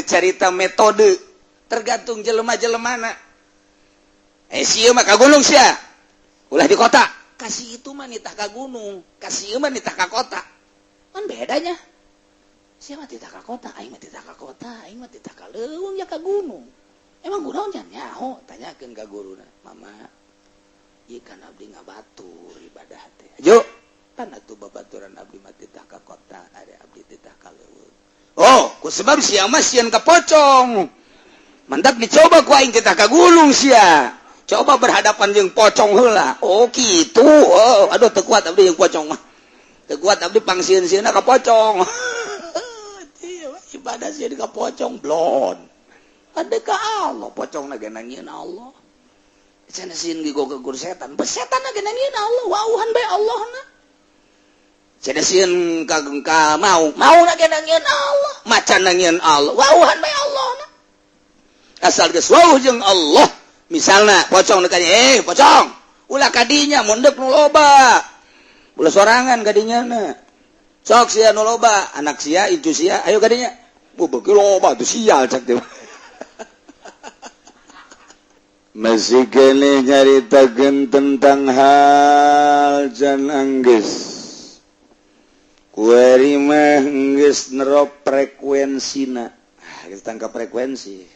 cerita metode tergantung jelema-jelemana. Sieu mah ka gunung sia. Ulah di kota. Kasih itu mah nitah ka gunung, kasih mah nitah ka kota. Kan bedanya. Sia mah titah ka kota, aing mah titah ka kota, aing mah titah ka leuweung ya ka gunung. Emang kunaon nya nyaho? Tanyakeun ka guruna. Mama, ieu kan abdi ngabatur ibadah teh. Ayo, kan atuh babaturan abdi mah titah ka kota, ari abdi titah ka leuweung. Oh, ku sebab sia mah sieun ka pocong. Mantap dicoba ku aing titah ka gunung sia. Coba berhadapan jeung pocong heula. Oh kitu. Oh, aduh teu kuat abdi jeung pocong mah. Teu kuat abdi pangsieun-sieunna ka pocong. Ibadah sieun ka pocong blon. Ada ka Allah, pocong na ge nangieun Allah. Cenah sieun ge goga gur setan. Setan na ge nangieun Allah, wauhan bae Allahna. Cenah sieun ka mau na ge nangieun Allah, macan nangieun Allah, wauhan bae Allahna. Asal geus wauh jeung Allah. Misalnya pocong dekanya, pocong, ulah kadinya mundek nu loba, ulah sorangan kadinya na, sok sia nu loba, anak sia, itu sia, ayo kadinya, beki loba tu sial cak dia. Masih kene nyaritakeun tentang hal jan anggeus, kuari mah geus nerop frekuensina, geus tangkap frekuensi.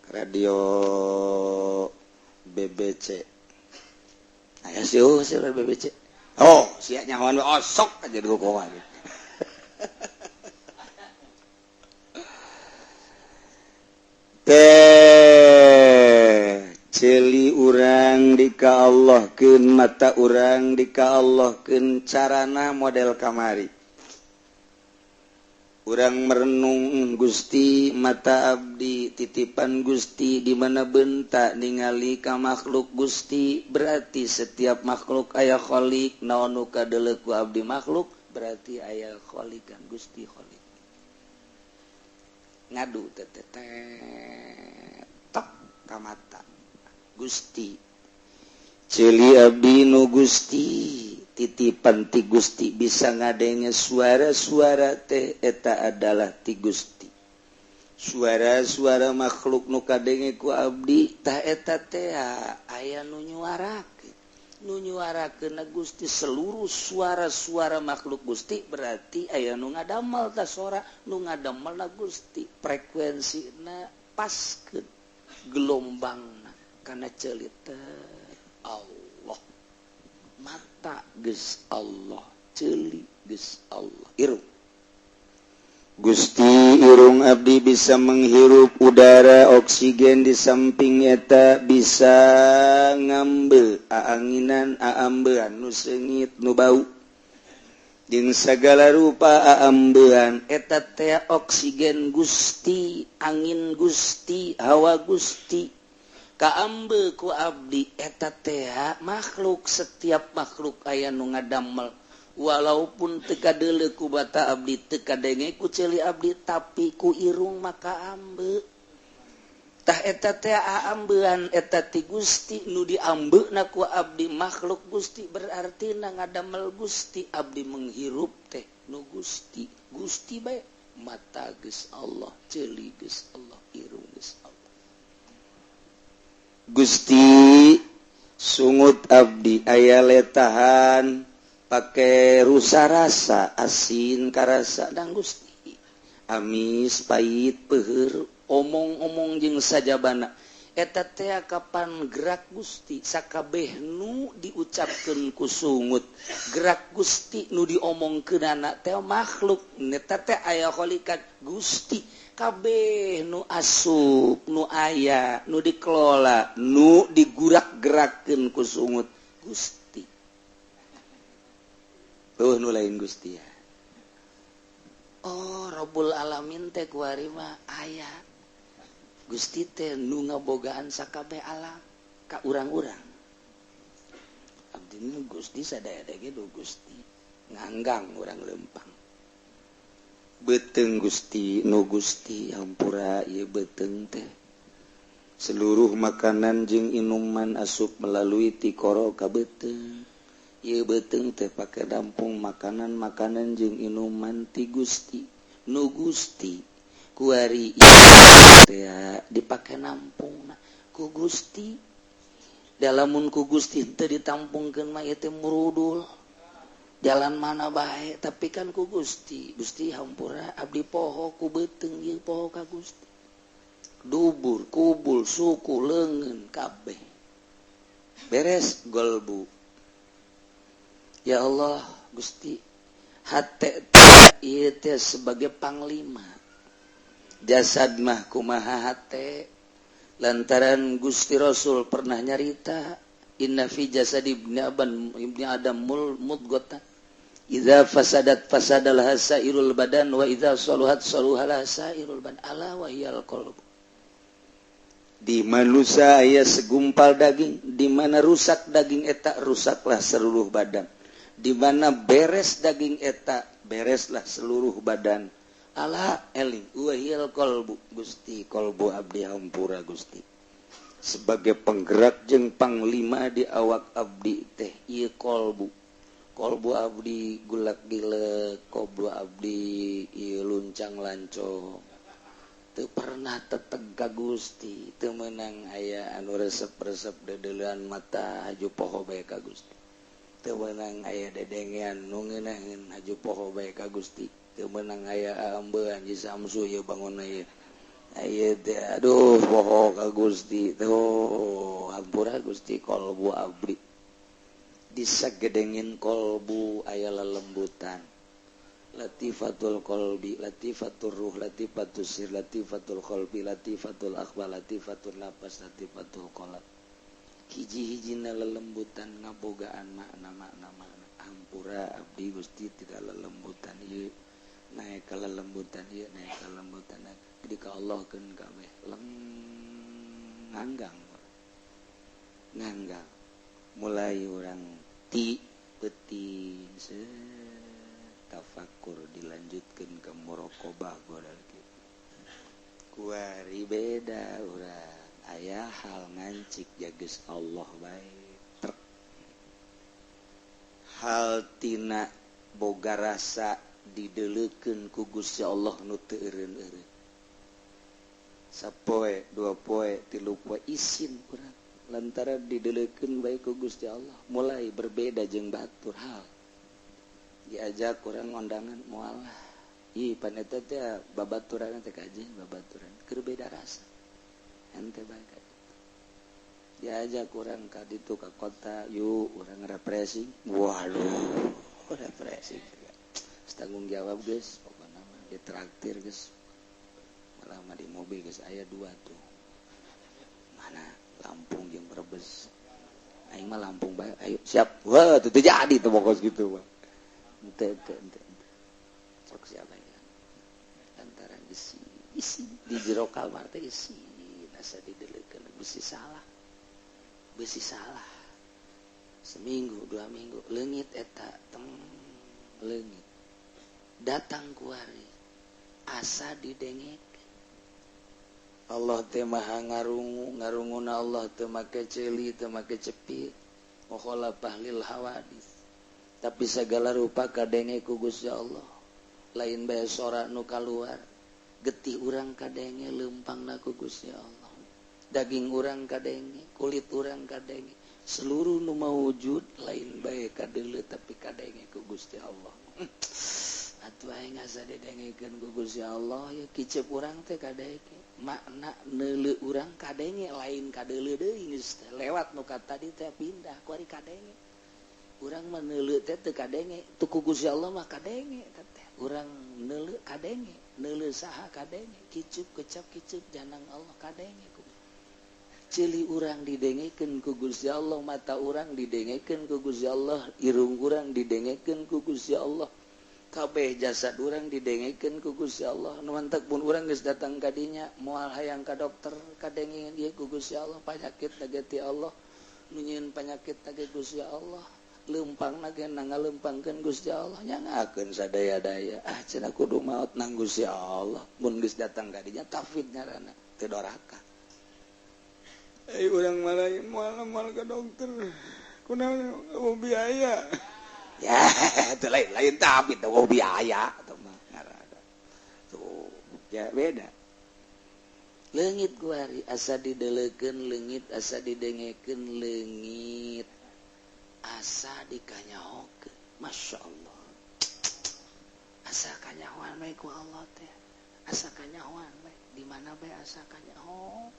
Radio BBC. Aya seueuh BBC. Oh, sia nyahoan we osok aja di kokoan. Teh ceuli urang dikaallahkeun mata urang dikaallahkeun carana model kamari. Urang merenung Gusti mata abdi titipan Gusti di mana bentak ningali ka makhluk Gusti berarti setiap makhluk aya khaliq naon nu kadeuleu ku abdi makhluk berarti aya khaliqan Gusti khaliq ngadu tok ka mata Gusti ceuli abdi nu Gusti titipan ti Gusti bisa ngadenge suara-suara teh eta adalah ti Gusti. Suara-suara makhluk nu kadenge ku abdi tah eta teh aya nu nyuarakeun. Nu nyuarakeun Gusti seluruh suara-suara makhluk Gusti berarti aya nu ngadamel tah suara nu ngadamel Gusti. Frekuensina paskeun gelombangna kana ceulit Allah. Mata geus Allah, ceuli geus Allah. Irung Gusti irung abdi bisa menghirup udara oksigen di samping eta bisa ngambil aanginan aambean nu seungit nu bau jeung sagala rupa aambean eta teh oksigen Gusti, angin Gusti, hawa Gusti. Kaambe ku abdi eta teh makhluk setiap makhluk aya nu ngadamel walaupun teu kadeuleu ku bata abdi teu kadenge ku ceuli abdi tapi ku irung maka ambe tah eta teh aambean eta ti Gusti nu diambeuna ku abdi makhluk Gusti berarti na ngadamel Gusti abdi menghirup teh nu Gusti Gusti bae mata geus Allah ceuli geus Allah irung geus Allah Gusti sungut abdi aya letahan pake rusa rasa asin karasa dan Gusti amis pahit peuheur omong-omong jeung sajabana eta teh kapan gerak Gusti sakabeh nu diucapkeun ku sungut gerak Gusti nu diomongkeunana teh makhluk eta teh aya khaliqat Gusti kabeh nu asup nu aya nu dikelola nu digurak-gerakeun ku sungut Gusti nu lain Gusti ya oh Rabbul Alamin teh kuari mah aya Gusti teh nu ngabogaan sakabeh alam ka urang-urang abdi nu Gusti sadaya ge do Gusti nganggang urang lempang beteung Gusti nu Gusti hampura ieu beteung teh seluruh makanan jeung inuman asup melalui ti koro ka beteung ieu beteung teh pake dampung makanan-makanan jeung inuman ti Gusti nu Gusti kuari dipakai nampung ku Gusti dalamun ku Gusti teu ditampungkeun mah ieu teh murudul jalan mana bae tapi kan ku Gusti hampura abdi poho ku beuteung ieu poho ka Gusti dubur kubul suku leungeun kabeh beres golbu ya Allah Gusti hate ieu teh sebagai panglima jasad mah kumaha hate lantaran Gusti Rasul pernah nyarita inna fi jasadi ibni adam mudghatan idza fasadat fasadal hasairul badan wa idza saluhat saluhal hasairul badan ala wa hiyal qalb di manusia aya segumpal daging di mana rusak daging eta rusaklah seluruh badan di mana beres daging eta bereslah seluruh badan ala eling wahil qalbu Gusti qalbu abdi hampura Gusti sebagai penggerak jeung panglima di awak abdi teh ieu qalbu abdi gulak gilek qalbu abdi ieu luncang lancong teu pernah teteg ka Gusti teu meunang aya anu resep-resep dedeuleuan mata haju poho bae ka Gusti teu meunang aya dedengean nu ngeunaheun haju poho bae ka Gusti teu meunang aya ambeun Haji Samsu ieu bangunna ieu aya teh aduh poho ka Gusti tuh hampura Gusti qalbu abdi disagedengin qalbu aya lelembutan latifatul qalbi latifatul ruh latifatul sir latifatul qalbi latifatul akhbar latifatul nafas latifatul qalb hiji-hijina lelembutan ngabogaan makna hampura abdi Gusti tidak lelembutan ieu naik ka lelembutan ieu naik ka lelembutan di ka Allah keun kabeh nganggang mulai urang ti peuting tafakur dilanjutkan ke muraqabah godal kitu kuari beda urang aya hal ngancik jageus Allah bae hal tina boga rasa dideuleukeun ku Gusti Allah nu teu eureun-eureun sapoe dua poe tilu poe isin urang lantaran dideuleukeun bae ku Gusti Allah mulai berbeda jeung batur hal diajak kurang undangan moal ih pan eta teh babaturan teh kajian babaturan keur beda rasa ente bae ka diajak kurang ka ditu ka kota yuk urang refreshing waduh refreshing tanggung jawab geus pokona mah ditraktir geus malah mah di mobil geus aya dua tuh mana Lampung jeung Brebes aing mah Lampung bae ayo siap wah teu jadi teh pokos kitu mah ente sok siapa ya lantaran isi di jero kamar teh isi asa dideleukeun besi salah seminggu 2 minggu leungit eta leungit datang kuari asa didengek Allah teh maha ngarunguna Allah teu make ceuli teu make cepit mohola pahlil hawadis tapi segala rupa kadenge ku Gusti Allah lain bae sora nu kaluar getih urang kadenge leumpangna ku Gusti Allah daging urang kadenge kulit urang kadenge seluruh nu mawujud lain bae kadeuleu tapi kadenge ku Gusti Allah atuh aing asa didengekeun ku Gusti Allah ya kicep urang teh kadenge makna neuleu urang kadenge lain kadeuleu deui geus lewat nu ka tadi teh pindah ku ari kadenge urang mah neuleu teh teu kadenge tu ku Gusti Allah mah kadenge teh urang neuleu kadenge neuleu saha kadenge kicup kecap kicup janang Allah kadenge ku ceuli urang didengekeun ku Gusti Allah mata urang didengekeun ku Gusti Allah irung urang didengekeun ku Gusti Allah kabeh jasad urang didengekeun ku Gusti Allah nu mantek pun urang geus datang ka dinya moal hayang ka dokter kadenge ieu ku Gusti Allah panyakit nageti Allah nu nyieun panyakit nage Gusti Allah leumpangna ge ngaleumpangkeun Gusti Allah nyangakeun sadaya-daya cenah kudu maot nang Gusti Allah mun geus datang ka dinya tafid ngaranna teu doraka urang malai moal ka dokter kunaon mau biaya ya itu lain tapi itu mau biaya atau mah tuh ya beda leungit kuari asa didelekeun leungit asa didengeken leungit asa dikanyahokeun Masya Allah asa kanyahoan bae ku Allah teh asa kanyahoan bae di mana bae asa kanyahoan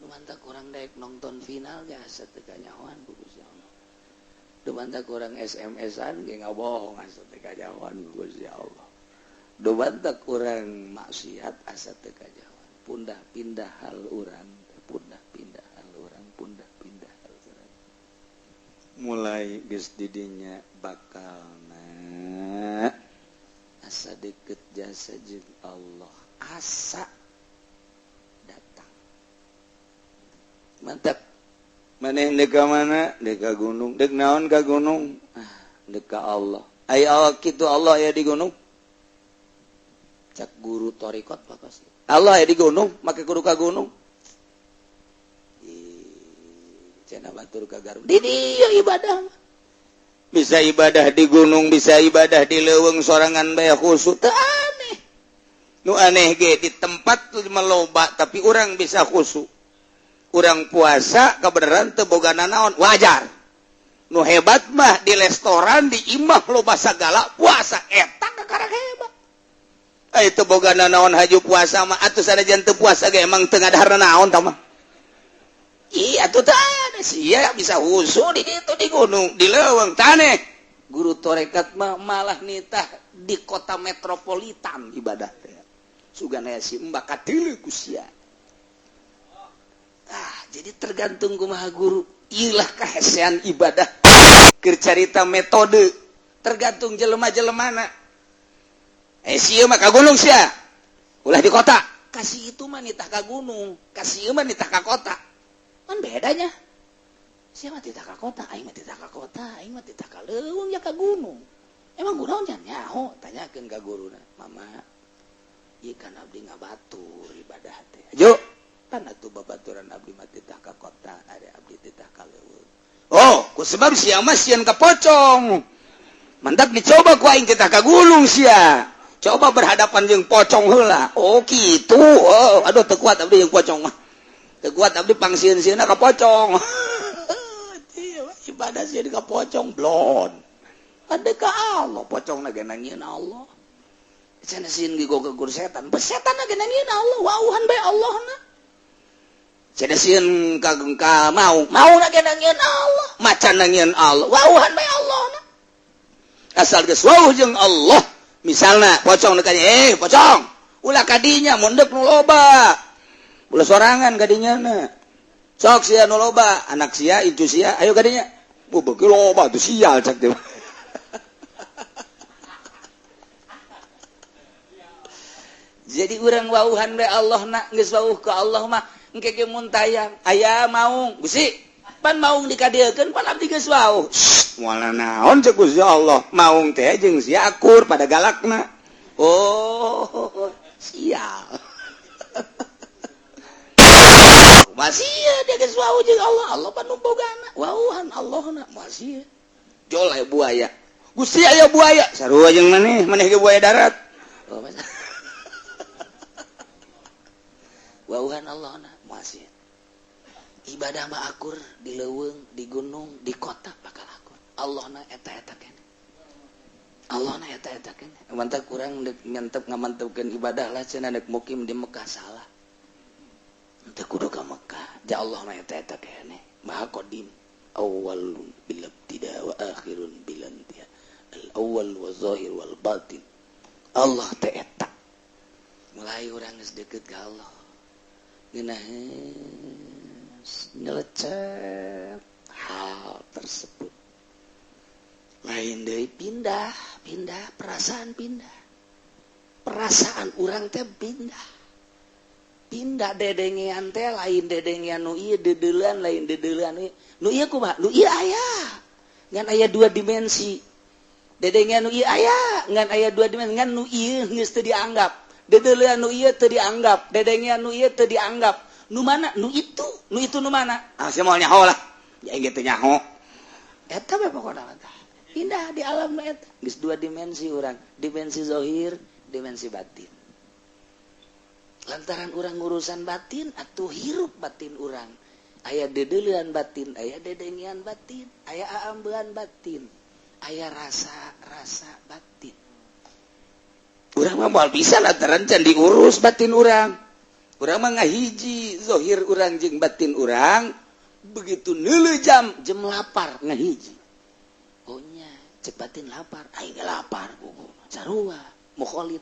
dumantak urang daek nonton final ge asa teu kanyahoan ku Gusti Allah dumantak urang SMS-an ge ngabohong asa teu kanyahoan ku Gusti Allah dumantak urang maksiat asa teu kanyahoan pundah pindah hal urang pundah pindah hal urang pundah pindah hal urang mulai geus di dinya bakalna asa deket jasa jeung Allah asa datang mantap maneh dek ka mana dek ka gunung dek naon ka gunung dek ka Allah aya kitu Allah aya di gunung cak guru torikot pakas Allah ya di gunung, make kudu ka gunung. Cenah batur ka Garut. Di dieu ibadah. Bisa ibadah di gunung, bisa ibadah di leuweung sorangan bae khusyuk. Teu aneh. Nu aneh ge di tempat meloba tapi urang bisa khusyuk. Urang puasa kabeneran teu boga nanaon, wajar. Nu hebat mah di restoran di imah loba sagala puasa eta kakara hebat. Itu boga naon haju puasa mah atuh sanajan teu puasa ge emang teu ngadahar naon tah mah. Iya atuh teh sia bisa husu di ditu di gunung di leuweung taneh. Guru tarekat mah malah nitah di kota metropolitan ibadah teh. Sugana si mbak katilu ku sia. Jadi tergantung kumaha guru. Ilah kahesean ibadah keur carita metode tergantung jelema-jelemana. Sieu mah ka gunung sia. Ulah di kota. Kasih itu mah nitah ka gunung, kasih mah nitah ka kota. Kan bedanya. Sia mah titah ka kota, aing mah titah ka kota, aing mah titah ka leuweung ya ka gunung. Emang kunaon nya nyaho? Tanyakeun ka guruna. Mama, ieu kan abdi ngabatur ibadah teh. Ajo, kan atuh babaturan abdi mah titah ka kota, ari abdi titah ka leuweung. Oh, ku sebab sia mah sieun ka pocong. Mantap dicoba ku aing titah ka gunung sia. Coba berhadapan jeung pocong heula. Oh kitu. Oh, aduh teu kuat abdi jeung pocong mah. Teu kuat abdi pangsieun-sieunna ka pocong. Ibadah sieun ka pocong blon. Ade ka Allah pocongna ge nangieun Allah. Cenah sieun ge goga gur setan. Setan ge nangieun Allah, wauhan bae Allahna. Cenah sieun ka mauna ge nangieun Allah, macan nangieun Allah, wauhan bae Allahna. Asal geus wauh jeung Allah. Misalnya pocong dekanya, pocong, ulah kadinya mondek nu loba, ulah sorangan kadinya na, sok sia nu loba, anak sia, itu sia, ayo kadinya, beki loba tu sial cak dia. Jadi orang wauhan be Allah nak geus wauh ke Allah mah, engke ge mun tayang, aya maung, Gusti, pan maung dikadiekeun pan abdi geus wauh. Moal naon cek Gusti Allah, maung teh jeung sia akur pada galakna. Oh, sial. Masih dia geus wauh jeung Allah, Allah pan nu bogana. Wauhan Allahna masih. Jol aya buaya. Gusti aya buaya, sarua jeung maneh ge buaya darat. Oh, wauhan Allahna masih. Ibadah mah akur di leuweung, di gunung, di kota bakal akur. Allahna eta-eta keneh. Allahna eta-eta keneh. Mantap kurang mantep ngamantepkeun ibadah lah cenah dek mukim di Mekah salah. Teu kudu ka Mekah. Ja Allahna eta-eta keneh. Maha qadim. Awwalun bil ibtida wa akhirun bil intiha. Al awwal wa zahir wal batin. Allah teh eta. Mulai urang geus deukeut ka Allah. Geunah nyelecet hal tersebut. Lain deui pindah perasaan urang teh pindah dedengean teh lain dedengean nu ieu dedeulean lain dedeulean nu ieu kumaha nu ieu aya ngan aya dua dimensi dedengean nu ieu aya ngan aya dua dimensi ngan nu ieu geus teu dianggap dedeulean nu ieu teu dianggap dedengean nu ieu teu dianggap nu mana nu itu nu mana sia moal nyaho lah ya engge teu nyaho eta bae pokona tah pindah di alam eta geus dua dimensi urang dimensi zahir dimensi batin lantaran orang urusan batin atau hirup batin orang aya dedelian batin aya dedengian batin aya aambean batin aya rasa batin urang mah moal bisa lantaran can diurus batin urang mah ngahiji zahir urang jeung batin urang begitu neuleuh jam lapar ngahiji ohnya cek batin lapar aing ge lapar buku sarua mukholid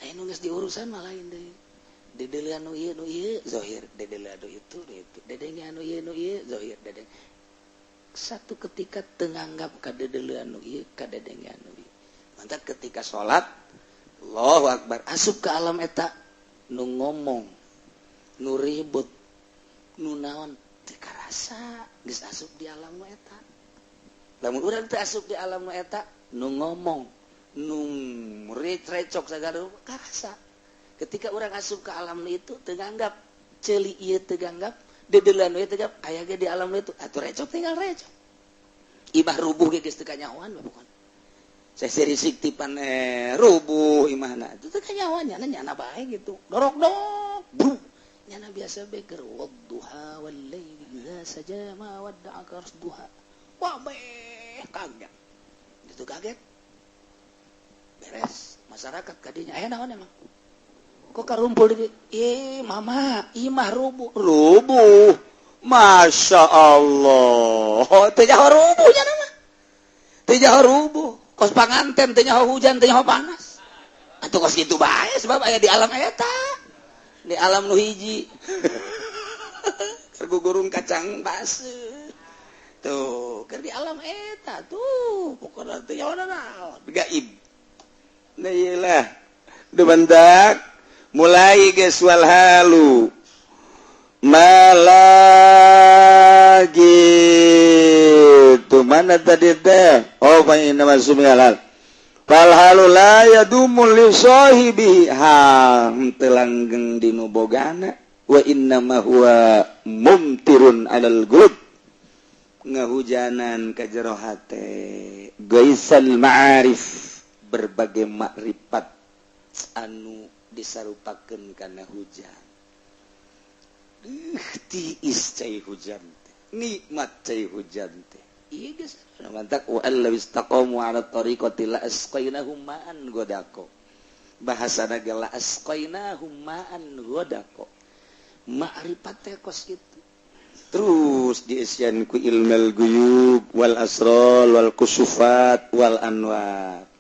aya nu geus diurusan mah lain deui dedele anu ieu zahir dedele anu itu dedenge anu ieu zahir dedeng satu ketika teu nganggap ka dedele anu ieu ka dedenge anu ieu mantap ketika salat Allahu akbar asup ka alam eta nu ngomong nu ribut nu naon teu karasa geus asup di alam nu eta lamun urang teu asup di alam nu eta nu ngomong nu recok sagala karasa ketika orang asup ke alam itu teganggap ceuli ieu teganggap dedeuleun ieu teganggap aya ge di alam itu atuh recok tinggal recok imah rubuh ge geus teu kanyahoan bukan seseri siktipan rubuh imahna itu teu kanyahoan nyana bae gitu dorok-dorok nyana biasa bae keur wadduha wal laili idza saja ma wadda'aka rasduha wah bae kaget itu kaget beres masyarakat kadinya aya naon emang kok karumpul di mama imah rubuh masya Allah teu nyaho rubuhnya nama teu nyaho rubuh kos panganten teu nyaho hujan teu nyaho panas atuh kos kitu bae sebab aya di alam eta di alam nu hiji sergugurung kacang baseuh tuh keur di alam eta tuh pokona teu nyaho naon gaib nah iyalah debantak mulai geus wal halu malagi tu mana tadi teh oh paling nama sumialal fal halu la yadumu li sahibi ha teu langgeng dinu bogana wa inna ma huwa mumtirun alal gulub ngahujanan ka jero hate gaisal ma'arif berbagai makrifat anu disarupakeun kana hujan tiis cai hujan teh nikmat cai hujan teh ieu geus mantap wa allaw istaqamu ala tariqati la asqainahum ma'an godako bahasana ge la asqainahum ma'an godako makrifat teh kos kitu terus diisian ku ilmul guyub wal asrar wal kusufat wal anwar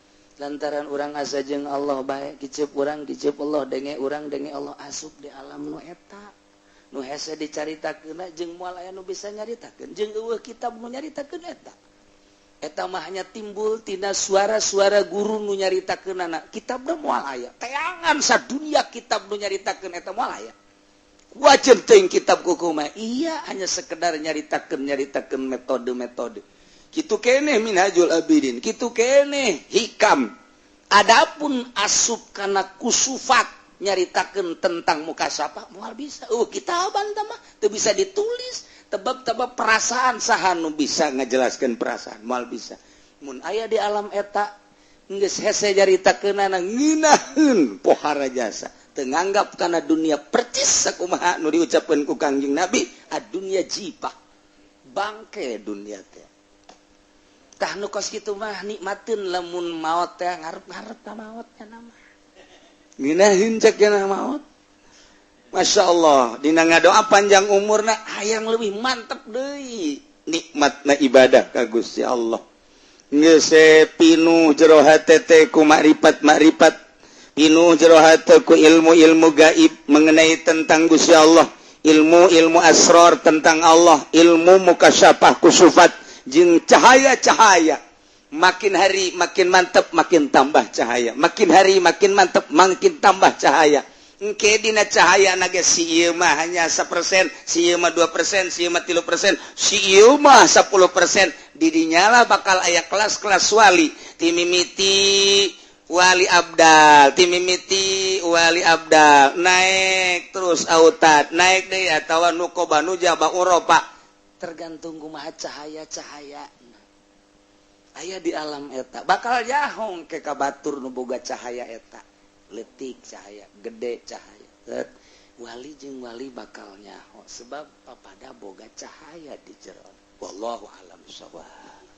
lantaran urang asa jeung Allah bae kiceup urang kiceup Allah denge urang denge Allah asup di alam nu eta nu hese dicaritakeunna jeung moal aya nu bisa nyaritakeun jeung eueuh kitab nu nyaritakeun eta mah hanya timbul tina suara-suara guru nu nyaritakeunana kitabna moal aya teangan sadunia kitab nu nyaritakeun eta moal aya wajen teuing kitab kukuh mah iya hanya sekedar nyaritakeun metode-metode kitu keneh minhajul abidin kitu keneh hikam adapun asup kana kusufat nyaritakeun tentang mukasyafah moal bisa kitaban teh mah teu bisa ditulis tebab-tebab perasaan saha nu bisa ngajelaskeun perasaan moal bisa mun aya di alam eta geus hese nyaritakeunana ngeunaheun pohara jasa teu nganggap kana dunia percis sakumaha nu diucapkeun ku Kangjeng Nabi ad-dunya jibah bangke dunia teh tah nu kos kitu mah nikmateun lamun maot teh ngarep-ngarep ka maot nya mah. Ngeunaheun cek kana maot. Masyaallah dina ngadoa panjang umurna hayang leuwih mantep deui nikmatna ibadah ka Gusti Allah. Geus pinuh jero hate teh ku makrifat pinuh jero hate ku ilmu-ilmu gaib mengenai tentang Gusti Allah, ilmu asrar tentang Allah, ilmu mukasyafah kusufat jeung cahaya-cahaya makin hari makin mantap makin tambah cahaya makin hari makin mantap makin tambah cahaya engke dina cahaya na ge si ieu mah hanya 1%, si ieu mah 2%, si ieu mah 3%, si ieu mah 10%. Di dinya lah bakal aya kelas-kelas wali ti mimiti wali abdal naik terus autad naik deui atawa nuqoba nujaba uropa tergantung kumaha cahaya-cahaya aya di alam eta bakal jahong ke ka batur nu boga cahaya eta letik cahaya gede cahaya wali jeung wali bakalnya sebab pada boga cahaya di jero wallahu alam shawab.